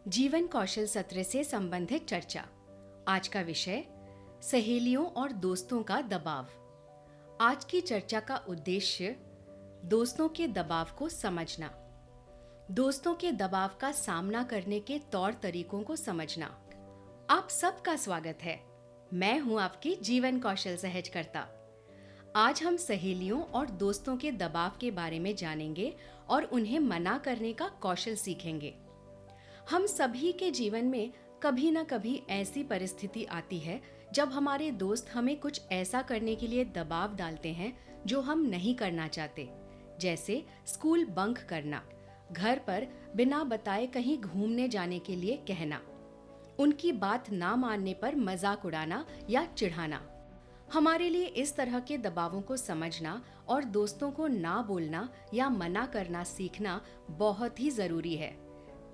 जीवन कौशल सत्र से संबंधित चर्चा। आज का विषय सहेलियों और दोस्तों का दबाव। आज की चर्चा का उद्देश्य दोस्तों के दबाव को समझना, दोस्तों के दबाव का सामना करने के तौर तरीकों को समझना। आप सबका स्वागत है। मैं हूं आपकी जीवन कौशल सहजकर्ता। आज हम सहेलियों और दोस्तों के दबाव के बारे में जानेंगे और उन्हें मना करने का कौशल सीखेंगे। हम सभी के जीवन में कभी न कभी ऐसी परिस्थिति आती है जब हमारे दोस्त हमें कुछ ऐसा करने के लिए दबाव डालते हैं जो हम नहीं करना चाहते, जैसे स्कूल बंक करना, घर पर बिना बताए कहीं घूमने जाने के लिए कहना, उनकी बात ना मानने पर मजाक उड़ाना या चिढ़ाना। हमारे लिए इस तरह के दबावों को समझना और दोस्तों को ना बोलना या मना करना सीखना बहुत ही जरूरी है,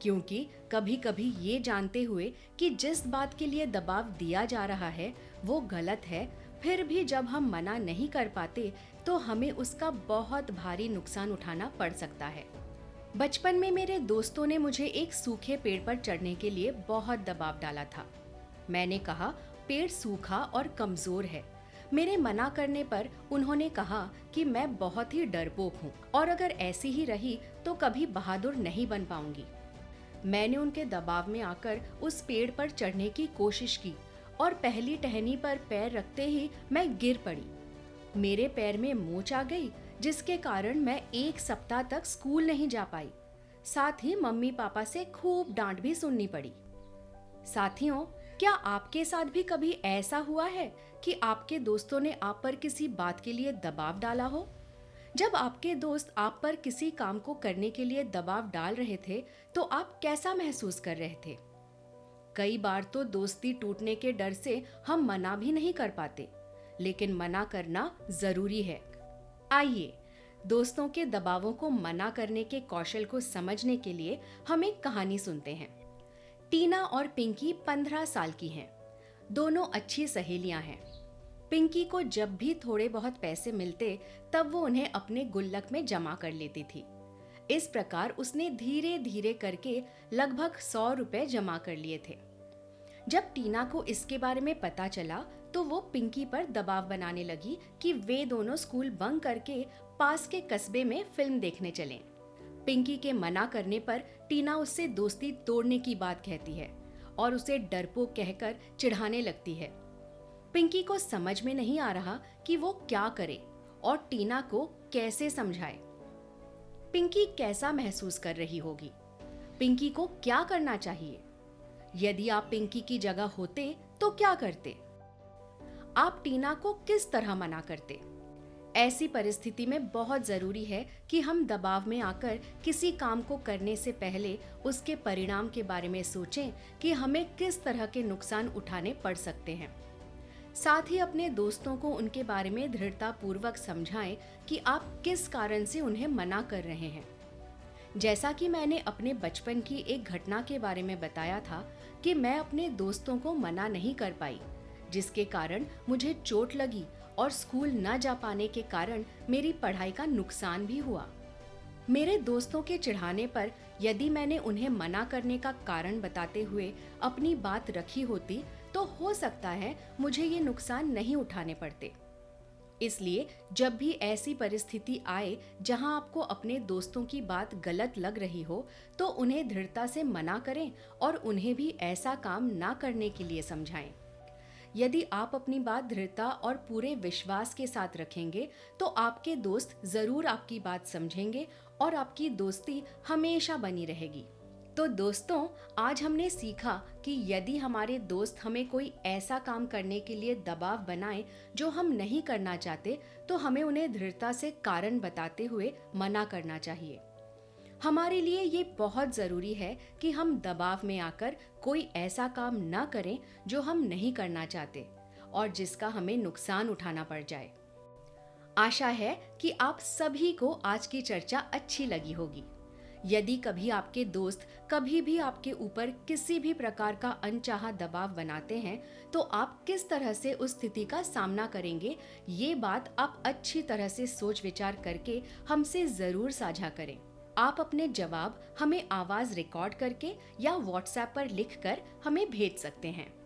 क्योंकि कभी कभी ये जानते हुए कि जिस बात के लिए दबाव दिया जा रहा है वो गलत है, फिर भी जब हम मना नहीं कर पाते तो हमें उसका बहुत भारी नुकसान उठाना पड़ सकता है। बचपन में मेरे दोस्तों ने मुझे एक सूखे पेड़ पर चढ़ने के लिए बहुत दबाव डाला था। मैंने कहा पेड़ सूखा और कमजोर है। मेरे मना करने पर उन्होंने कहा कि मैं बहुत ही डरपोक हूँ और अगर ऐसी ही रही तो कभी बहादुर नहीं बन पाऊंगी। मैंने उनके दबाव में आकर उस पेड़ पर चढ़ने की कोशिश की और पहली टहनी पर पैर रखते ही मैं गिर पड़ी। मेरे पैर में मोच आ गई, जिसके कारण मैं 1 सप्ताह तक स्कूल नहीं जा पाई। साथ ही मम्मी पापा से खूब डांट भी सुननी पड़ी। साथियों, क्या आपके साथ भी कभी ऐसा हुआ है कि आपके दोस्तों ने आप पर किसी बात के लिए दबाव डाला हो? जब आपके दोस्त आप पर किसी काम को करने के लिए दबाव डाल रहे थे तो आप कैसा महसूस कर रहे थे? कई बार तो दोस्ती टूटने के डर से हम मना भी नहीं कर पाते, लेकिन मना करना जरूरी है। आइए, दोस्तों के दबावों को मना करने के कौशल को समझने के लिए हम एक कहानी सुनते हैं। टीना और पिंकी 15 साल की हैं। दोनों अच्छी सहेलियां हैं। पिंकी को जब भी थोड़े बहुत पैसे मिलते तब वो उन्हें अपने गुल्लक में जमा कर लेती थी। इस प्रकार उसने धीरे धीरे करके लगभग 100 रुपए जमा कर लिए थे। जब टीना को इसके बारे में पता चला तो वो पिंकी पर दबाव बनाने लगी कि वे दोनों स्कूल बंक करके पास के कस्बे में फिल्म देखने चलें। पिंकी के मना करने पर टीना उससे दोस्ती तोड़ने की बात कहती है और उसे डरपोक कहकर चिढ़ाने लगती है। पिंकी को समझ में नहीं आ रहा कि वो क्या करे और टीना को कैसे समझाए। पिंकी कैसा महसूस कर रही होगी? पिंकी को क्या करना चाहिए? यदि आप पिंकी की जगह होते तो क्या करते? आप टीना को किस तरह मना करते? ऐसी परिस्थिति में बहुत जरूरी है कि हम दबाव में आकर किसी काम को करने से पहले उसके परिणाम के बारे में सोचें कि हमें किस तरह के नुकसान उठाने पड़ सकते हैं। साथ ही अपने दोस्तों को उनके बारे में दृढ़ता पूर्वक समझाएं कि आप किस कारण से उन्हें मना कर रहे हैं। जैसा कि मैंने अपने बचपन की एक घटना के बारे में बताया था कि मैं अपने दोस्तों को मना नहीं कर पाई, जिसके कारण मुझे चोट लगी और स्कूल न जा पाने के कारण मेरी पढ़ाई का नुकसान भी हुआ। मेरे दोस्तों के चिढ़ाने पर यदि मैंने उन्हें मना करने का कारण बताते हुए अपनी बात रखी होती तो हो सकता है मुझे ये नुकसान नहीं उठाने पड़ते। इसलिए जब भी ऐसी परिस्थिति आए जहां आपको अपने दोस्तों की बात गलत लग रही हो तो उन्हें दृढ़ता से मना करें और उन्हें भी ऐसा काम ना करने के लिए समझाएं। यदि आप अपनी बात दृढ़ता और पूरे विश्वास के साथ रखेंगे तो आपके दोस्त जरूर आपकी बात समझेंगे और आपकी दोस्ती हमेशा बनी रहेगी। तो दोस्तों, आज हमने सीखा कि यदि हमारे दोस्त हमें कोई ऐसा काम करने के लिए दबाव बनाएं जो हम नहीं करना चाहते तो हमें उन्हें दृढ़ता से कारण बताते हुए मना करना चाहिए। हमारे लिए ये बहुत जरूरी है कि हम दबाव में आकर कोई ऐसा काम न करें जो हम नहीं करना चाहते और जिसका हमें नुकसान उठाना पड़ जाए। आशा है कि आप सभी को आज की चर्चा अच्छी लगी होगी। यदि कभी आपके दोस्त कभी भी आपके ऊपर किसी भी प्रकार का अनचाहा दबाव बनाते हैं तो आप किस तरह से उस स्थिति का सामना करेंगे, ये बात आप अच्छी तरह से सोच विचार करके हमसे जरूर साझा करें। आप अपने जवाब हमें आवाज रिकॉर्ड करके या व्हाट्सएप पर लिखकर हमें भेज सकते हैं।